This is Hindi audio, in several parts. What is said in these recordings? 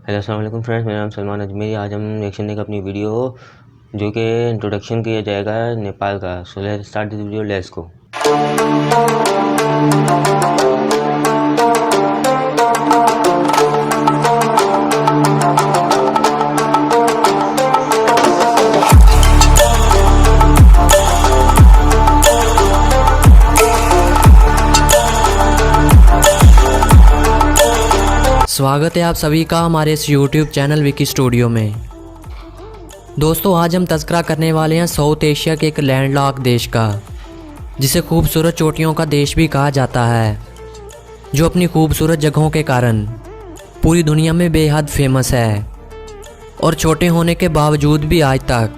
हेलो अस्सलाम वालेकुम फ्रेंड्स, मेरा नाम सलमान अजमेरी। आज हम रिएक्शन देंगे अपनी वीडियो जो कि इंट्रोडक्शन किया जाएगा नेपाल का। So let's start this video, let's go. स्वागत है आप सभी का हमारे इस YouTube चैनल विकी स्टूडियो में। दोस्तों, आज हम तज़किरा करने वाले हैं साउथ एशिया के एक लैंडलॉक देश का, जिसे खूबसूरत चोटियों का देश भी कहा जाता है, जो अपनी खूबसूरत जगहों के कारण पूरी दुनिया में बेहद फेमस है। और छोटे होने के बावजूद भी आज तक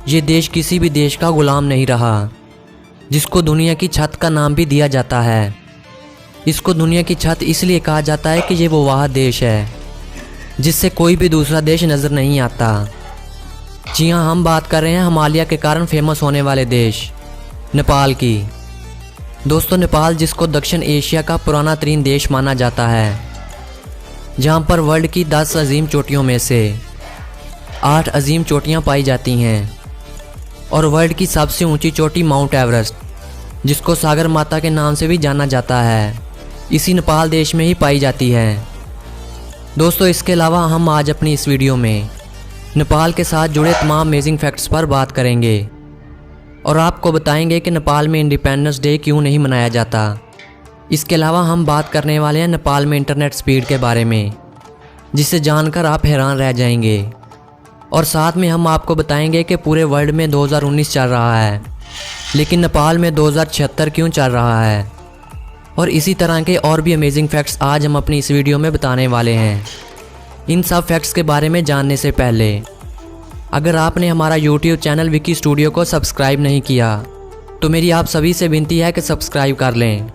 ये देश किसी भी देश का गुलाम नहीं रहा, जिसको दुनिया की छत का नाम भी दिया जाता है। इसको दुनिया की छत इसलिए कहा जाता है कि ये वो वह देश है जिससे कोई भी दूसरा देश नज़र नहीं आता। जी हाँ, हम बात कर रहे हैं हिमालय के कारण फेमस होने वाले देश नेपाल की। दोस्तों, नेपाल जिसको दक्षिण एशिया का पुराना तरीन देश माना जाता है, जहाँ पर वर्ल्ड की 10 अजीम चोटियों में से 8 अजीम चोटियाँ पाई जाती हैं। और वर्ल्ड की सबसे ऊंची चोटी माउंट एवरेस्ट, जिसको सागर माता के नाम से भी जाना जाता है, इसी नेपाल देश में ही पाई जाती है। दोस्तों, इसके अलावा हम आज अपनी इस वीडियो में नेपाल के साथ जुड़े तमाम अमेजिंग फैक्ट्स पर बात करेंगे और आपको बताएंगे कि नेपाल में इंडिपेंडेंस डे क्यों नहीं मनाया जाता। इसके अलावा हम बात करने वाले हैं नेपाल में इंटरनेट स्पीड के बारे में, जिसे जानकर आप हैरान रह जाएंगे। और साथ में हम आपको बताएंगे कि पूरे वर्ल्ड में 2019 चल रहा है, लेकिन नेपाल में 2076 क्यों चल रहा है। और इसी तरह के और भी अमेजिंग फैक्ट्स आज हम अपनी इस वीडियो में बताने वाले हैं। इन सब फैक्ट्स के बारे में जानने से पहले अगर आपने हमारा YouTube चैनल विकी स्टूडियो को सब्सक्राइब नहीं किया तो मेरी आप सभी से विनती है कि सब्सक्राइब कर लें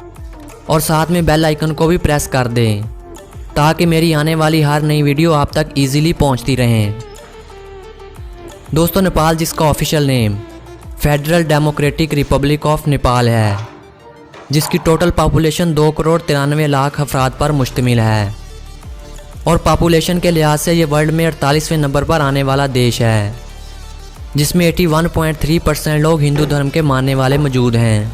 और साथ में बेल आइकन को भी प्रेस कर दें, ताकि मेरी आने वाली हर नई वीडियो आप तक ईजिली पहुंचती रहें। दोस्तों, नेपाल जिसका official name federal democratic Republic of Nepal है, जिसकी टोटल पॉपुलेशन 2,93,00,000 अफराद पर मुश्तमिल है। और पॉपुलेशन के लिहाज से ये वर्ल्ड में 48वें नंबर पर आने वाला देश है, जिसमें 81.3% लोग हिंदू धर्म के मानने वाले मौजूद हैं,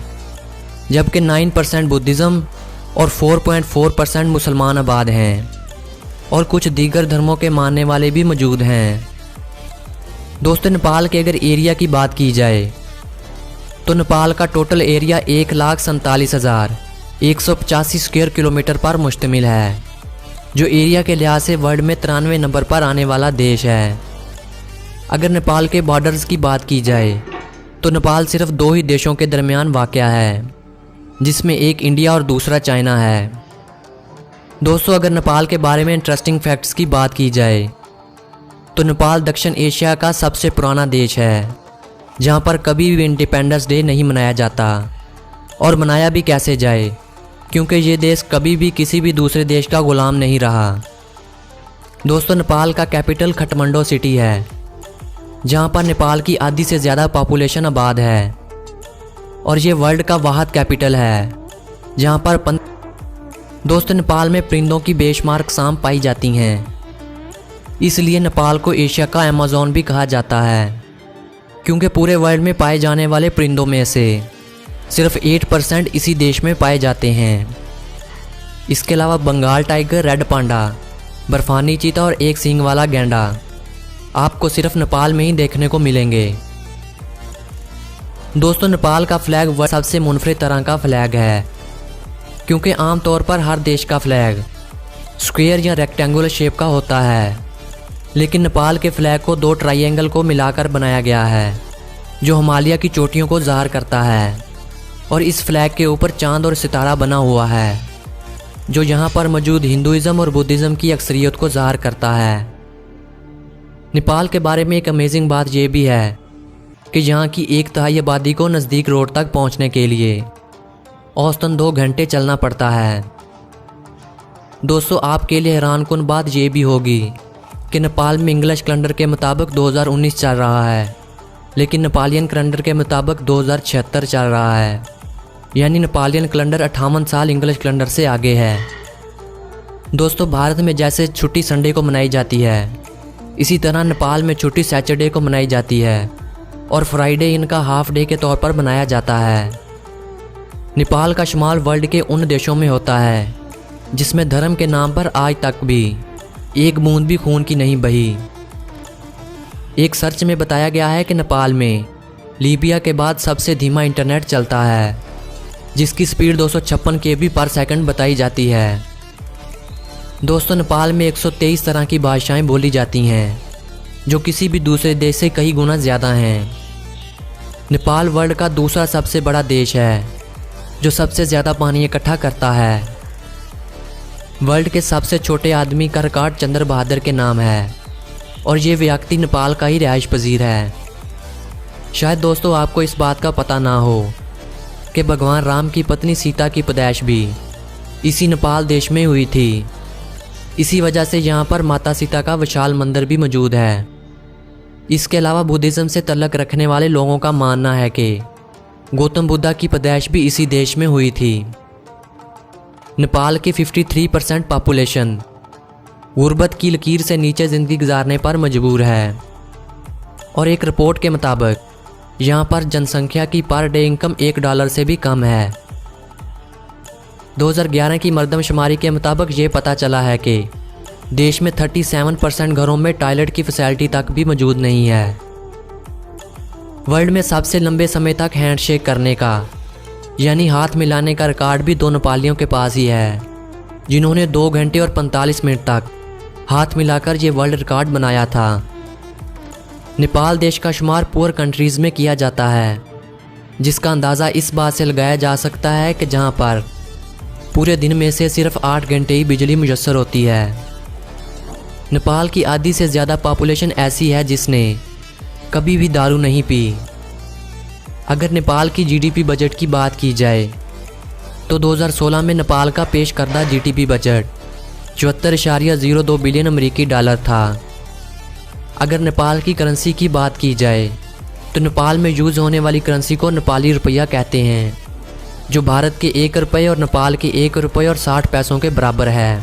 जबकि 9% बुद्धिज़्म और 4.4% मुसलमान आबाद हैं, और कुछ दीगर धर्मों के मानने वाले भी मौजूद हैं। दोस्तों, नेपाल के अगर एरिया की बात की जाए तो नेपाल का टोटल एरिया 1,47,185 स्क्वायर किलोमीटर पर मुश्तमिल है, जो एरिया के लिहाज से वर्ल्ड में 93वें नंबर पर आने वाला देश है। अगर नेपाल के बॉर्डर्स की बात की जाए तो नेपाल सिर्फ 2 ही देशों के दरमियान वाक़या है, जिसमें एक इंडिया और दूसरा चाइना है। दोस्तों, अगर नेपाल के बारे में इंटरेस्टिंग फैक्ट्स की बात की जाए तो नेपाल दक्षिण एशिया का सबसे पुराना देश है, जहाँ पर कभी भी इंडिपेंडेंस डे नहीं मनाया जाता। और मनाया भी कैसे जाए, क्योंकि ये देश कभी भी किसी भी दूसरे देश का गुलाम नहीं रहा। दोस्तों, नेपाल का कैपिटल काठमांडू सिटी है, जहाँ पर नेपाल की आधी से ज़्यादा पॉपुलेशन आबाद है। और ये वर्ल्ड का वाहिद कैपिटल है जहाँ पर दोस्तों, नेपाल में परिंदों की बेशुमार अक़साम पाई जाती हैं, इसलिए नेपाल को एशिया का अमेज़न भी कहा जाता है, क्योंकि पूरे वर्ल्ड में पाए जाने वाले परिंदों में से सिर्फ 8% इसी देश में पाए जाते हैं। इसके अलावा बंगाल टाइगर, रेड पांडा, बर्फानी चीता और एक सींग वाला गैंडा आपको सिर्फ नेपाल में ही देखने को मिलेंगे। दोस्तों, नेपाल का फ्लैग वर्ल्ड सबसे मुनफरिद तरह का फ्लैग है, क्योंकि आमतौर पर हर देश का फ्लैग स्क्वायर या रेक्टेंगुलर शेप का होता है, लेकिन नेपाल के फ्लैग को 2 ट्रायंगल को मिलाकर बनाया गया है, जो हिमालय की चोटियों को ज़ाहिर करता है। और इस फ्लैग के ऊपर चांद और सितारा बना हुआ है, जो यहाँ पर मौजूद हिंदुइज़्म और बुद्धिज़्म की अक्सरियत को ज़ाहिर करता है। नेपाल के बारे में एक अमेजिंग बात यह भी है कि यहाँ की 1/3 आबादी को नज़दीक रोड तक पहुँचने के लिए औसतन 2 घंटे चलना पड़ता है। दोस्तों, आपके लिए हैरानकुन बात यह भी होगी कि नेपाल में इंग्लिश कैलेंडर के मुताबिक 2019 चल रहा है, लेकिन नेपालियन कैलेंडर के मुताबिक 2076 चल रहा है, यानी नेपालियन कैलेंडर 58 साल इंग्लिश कैलेंडर से आगे है। दोस्तों भारत में जैसे छुट्टी संडे को मनाई जाती है, इसी तरह नेपाल में छुट्टी सैटरडे को मनाई जाती है और फ्राइडे इनका हाफ डे के तौर पर मनाया जाता है। नेपाल का शुमार वर्ल्ड के उन देशों में होता है जिसमें धर्म के नाम पर आज तक भी एक बूंद भी खून की नहीं बही। एक सर्च में बताया गया है कि नेपाल में लीबिया के बाद सबसे धीमा इंटरनेट चलता है, जिसकी स्पीड 256 KB पर सेकंड बताई जाती है। दोस्तों नेपाल में 123 तरह की भाषाएं बोली जाती हैं, जो किसी भी दूसरे देश से कई गुना ज़्यादा हैं। नेपाल वर्ल्ड का दूसरा सबसे बड़ा देश है, जो सबसे ज़्यादा पानी इकट्ठा करता है। वर्ल्ड के सबसे छोटे आदमी का रिकॉर्ड चंद्र बहादुर के नाम है और ये व्यक्ति नेपाल का ही रिहाइश पजीर है। शायद दोस्तों आपको इस बात का पता ना हो कि भगवान राम की पत्नी सीता की पैदाइश भी इसी नेपाल देश में हुई थी। इसी वजह से यहाँ पर माता सीता का विशाल मंदिर भी मौजूद है। इसके अलावा बुद्धिज़्म से तल्लक रखने वाले लोगों का मानना है कि गौतम बुद्धा की पैदाइश भी इसी देश में हुई थी। नेपाल की 53% पॉपुलेशन गुर्बत की लकीर से नीचे ज़िंदगी गुजारने पर मजबूर है और एक रिपोर्ट के मुताबिक यहाँ पर जनसंख्या की पर डे इनकम $1 से भी कम है। 2011 की मरदमशुमारी के मुताबिक ये पता चला है कि देश में 37% घरों में टॉयलेट की फैसिलिटी तक भी मौजूद नहीं है। वर्ल्ड में सबसे लंबे समय तक हैंडशेक करने का यानी हाथ मिलाने का रिकॉर्ड भी 2 नेपालियों के पास ही है, जिन्होंने 2 घंटे और 45 मिनट तक हाथ मिलाकर ये वर्ल्ड रिकॉर्ड बनाया था। नेपाल देश का शुमार पुअर कंट्रीज़ में किया जाता है, जिसका अंदाज़ा इस बात से लगाया जा सकता है कि जहाँ पर पूरे दिन में से सिर्फ 8 घंटे ही बिजली मुयस्सर होती है। नेपाल की आधी से ज़्यादा पॉपुलेशन ऐसी है जिसने कभी भी दारू नहीं पी। अगर नेपाल की जीडीपी बजट की बात की जाए तो 2016 में नेपाल का पेश करदा जीडीपी बजट 74.02 बिलियन अमेरिकी डॉलर था। अगर नेपाल की करेंसी की बात की जाए तो नेपाल में यूज़ होने वाली करेंसी को नेपाली रुपया कहते हैं, जो भारत के 1 रुपये और नेपाल के 1 रुपये और 60 पैसों के बराबर है।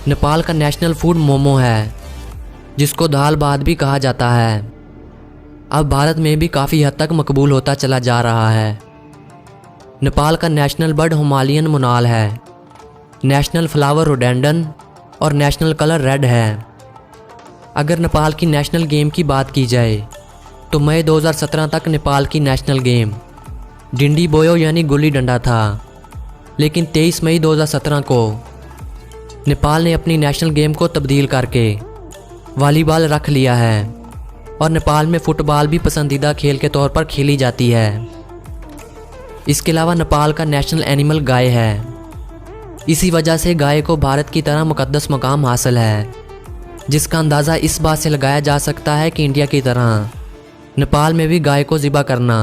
नेपाल का नेशनल फूड मोमो है, जिसको दाल भात भी कहा जाता है। अब भारत में भी काफ़ी हद तक मकबूल होता चला जा रहा है। नेपाल का नेशनल बर्ड हिमालयन मोनाल है, नेशनल फ्लावर रोडेंडन और नेशनल कलर रेड है। अगर नेपाल की नेशनल गेम की बात की जाए तो मई 2017 तक नेपाल की नेशनल गेम डिंडी बोयो यानी गुल्ली डंडा था, लेकिन 23 मई 2017 को नेपाल ने अपनी नेशनल गेम को तब्दील करके वॉलीबॉल रख लिया है और नेपाल में फ़ुटबॉल भी पसंदीदा खेल के तौर पर खेली जाती है। इसके अलावा नेपाल का नेशनल एनिमल गाय है। इसी वजह से गाय को भारत की तरह मुकद्दस मकाम हासिल है, जिसका अंदाज़ा इस बात से लगाया जा सकता है कि इंडिया की तरह नेपाल में भी गाय को ज़िबा करना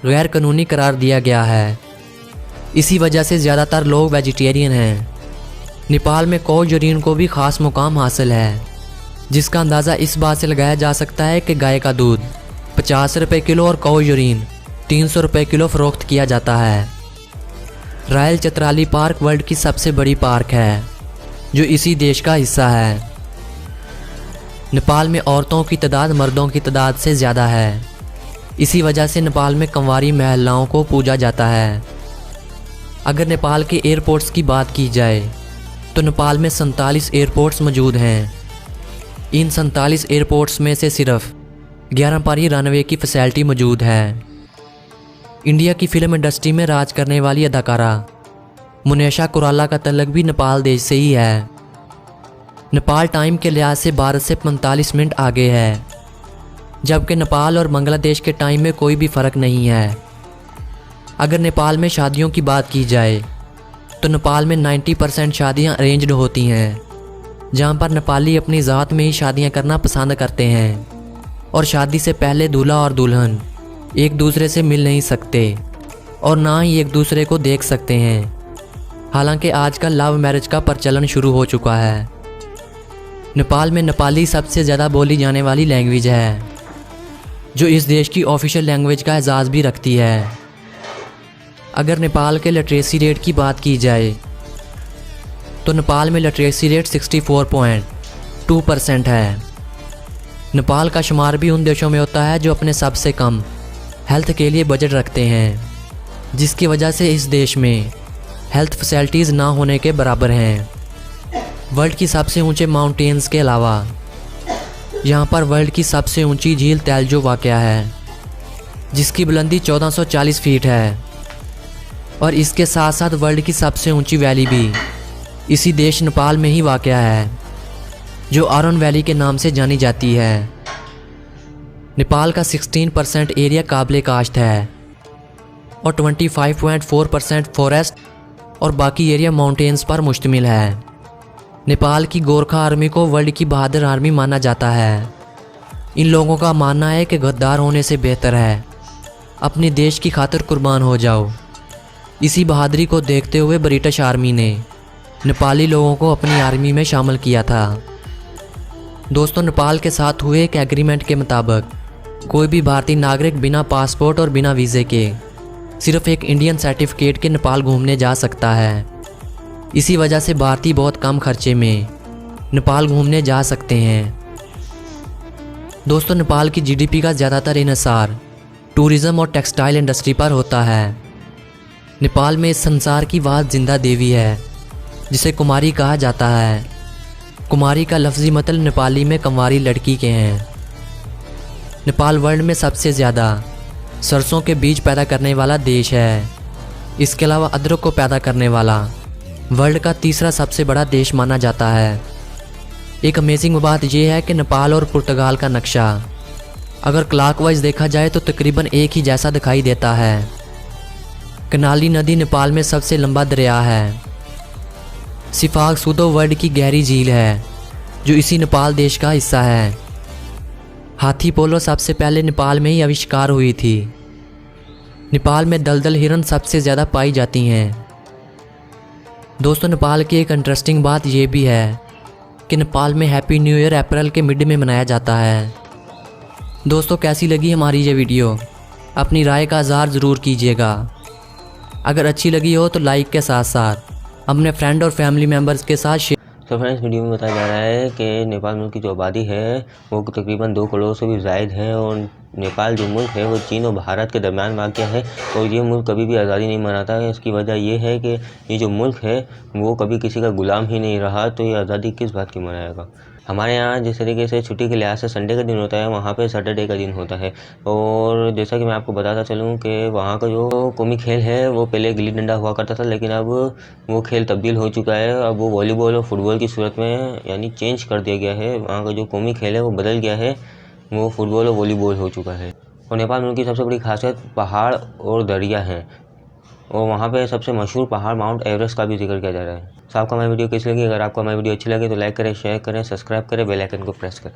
गैर कानूनी करार दिया गया है। इसी वजह से ज़्यादातर लोग वेजिटेरियन हैं। नेपाल में काऊ यूरिन को भी ख़ास मुकाम हासिल है, जिसका अंदाज़ा इस बात से लगाया जा सकता है कि गाय का दूध 50 रुपये किलो और काऊ यूरिन 300 रुपये किलो फ़रोख्त किया जाता है। रॉयल चित्राली पार्क वर्ल्ड की सबसे बड़ी पार्क है, जो इसी देश का हिस्सा है। नेपाल में औरतों की तादाद मर्दों की तादाद से ज़्यादा है। इसी वजह से नेपाल में कंवारी महिलाओं को पूजा जाता है। अगर नेपाल के एयरपोर्ट्स की बात की जाए तो नेपाल में 47 एयरपोर्ट्स मौजूद हैं। इन 47 एयरपोर्ट्स में से सिर्फ 11 पर ही रनवे की फैसिलिटी मौजूद है। इंडिया की फ़िल्म इंडस्ट्री में राज करने वाली अदाकारा मुनेशा कुराला का तल्लक भी नेपाल देश से ही है। नेपाल टाइम के लिहाज से भारत से 45 मिनट आगे है, जबकि नेपाल और बांग्लादेश के टाइम में कोई भी फ़र्क नहीं है। अगर नेपाल में शादियों की बात की जाए तो नेपाल में 90% शादियां अरेंज्ड होती हैं, जहां पर नेपाली अपनी ज़ात में ही शादियां करना पसंद करते हैं और शादी से पहले दूल्हा और दुल्हन एक दूसरे से मिल नहीं सकते और ना ही एक दूसरे को देख सकते हैं। हालांकि आजकल लव मैरिज का प्रचलन शुरू हो चुका है। नेपाल में नेपाली सबसे ज़्यादा बोली जाने वाली लैंग्वेज है, जो इस देश की ऑफिशियल लैंग्वेज का एजाज़ भी रखती है। अगर नेपाल के लिटरेसी रेट की बात की जाए तो नेपाल में लिटरेसी रेट 64.2% है। नेपाल का शुमार भी उन देशों में होता है जो अपने सबसे कम हेल्थ के लिए बजट रखते हैं, जिसकी वजह से इस देश में हेल्थ फैसिलिटीज़ ना होने के बराबर हैं। वर्ल्ड की सबसे ऊंचे माउंटेन्स के अलावा यहाँ पर वर्ल्ड की सबसे ऊंची झील तेलजो वाक़या है, जिसकी बुलंदी 1440 फीट है। और इसके साथ साथ वर्ल्ड की सबसे ऊंची वैली भी इसी देश नेपाल में ही वाक़या है, जो आरोन वैली के नाम से जानी जाती है। नेपाल का 16% एरिया काबिले काश्त है और 25.4% फॉरेस्ट और बाकी एरिया माउंटेन्स पर मुश्तमिल है। नेपाल की गोरखा आर्मी को वर्ल्ड की बहादुर आर्मी माना जाता है। इन लोगों का मानना है कि गद्दार होने से बेहतर है अपने देश की खातिर कुर्बान हो जाओ। इसी बहादुरी को देखते हुए ब्रिटिश आर्मी ने नेपाली लोगों को अपनी आर्मी में शामिल किया था। दोस्तों, नेपाल के साथ हुए एक एग्रीमेंट के मुताबिक कोई भी भारतीय नागरिक बिना पासपोर्ट और बिना वीज़े के सिर्फ एक इंडियन सर्टिफिकेट के नेपाल घूमने जा सकता है। इसी वजह से भारतीय बहुत कम खर्चे में नेपाल घूमने जा सकते हैं। दोस्तों, नेपाल की जीडीपी का ज़्यादातर इन्हिसार टूरिज़्म और टेक्सटाइल इंडस्ट्री पर होता है। नेपाल में इस संसार की वाद जिंदा देवी है, जिसे कुमारी कहा जाता है। कुमारी का लफ्ज़ी मतलब नेपाली में कंवारी लड़की के हैं। नेपाल वर्ल्ड में सबसे ज़्यादा सरसों के बीज पैदा करने वाला देश है। इसके अलावा अदरक को पैदा करने वाला वर्ल्ड का तीसरा सबसे बड़ा देश माना जाता है। एक अमेजिंग बात यह है कि नेपाल और पुर्तगाल का नक्शा अगर क्लॉकवाइज देखा जाए तो तकरीबन एक ही जैसा दिखाई देता है। कनाली नदी नेपाल में सबसे लंबा दरिया है। सिफाग सूदो वर्ल्ड की गहरी झील है, जो इसी नेपाल देश का हिस्सा है। हाथी पोलो सबसे पहले नेपाल में ही आविष्कार हुई थी। नेपाल में दलदल हिरन सबसे ज़्यादा पाई जाती हैं। दोस्तों, नेपाल की एक इंटरेस्टिंग बात यह भी है कि नेपाल में हैप्पी न्यू ईयर अप्रैल के मिड में मनाया जाता है। दोस्तों, कैसी लगी हमारी ये वीडियो? अपनी राय का इज़हार ज़रूर कीजिएगा। अगर अच्छी लगी हो तो लाइक के साथ साथ अपने फ्रेंड और फैमिली मेम्बर्स के साथ शेयर। तो फ्रेंड्स, वीडियो में बताया जा रहा है कि नेपाल मुल्क की जो आबादी है वो तकरीबन 2 करोड़ से भी ज़ायद है और नेपाल जो मुल्क है वो चीन और भारत के दरमियान वाक़या है और ये मुल्क कभी भी आज़ादी नहीं मनाता है। इसकी वजह ये है कि ये जो मुल्क है वो कभी किसी का गुलाम ही नहीं रहा, तो ये आज़ादी किस बात की मनाएगा। हमारे यहाँ जिस तरीके से छुट्टी के लिहाज से संडे का दिन होता है, वहाँ पे सैटरडे का दिन होता है। और जैसा कि मैं आपको बताता चलूँ कि वहाँ का जो कौमी खेल है वो पहले गिल्ली डंडा हुआ करता था, लेकिन अब वो खेल तब्दील हो चुका है। अब वो वॉलीबॉल और फुटबॉल की सूरत में यानी चेंज कर दिया गया है। वहाँ का जो कौमी खेल है वो बदल गया है, वो फुटबॉल और वॉलीबॉल हो चुका है। और नेपाल मुल्क की सबसे बड़ी खासियत पहाड़ और दरिया हैं और वहाँ पे सबसे मशहूर पहाड़ माउंट एवरेस्ट का भी जिक्र किया जा रहा है। तो आपको हमारी वीडियो कैसी लगी? अगर आपको हमारी वीडियो अच्छी लगे तो लाइक करें, शेयर करें, सब्सक्राइब करें, बेल आइकन को प्रेस करें।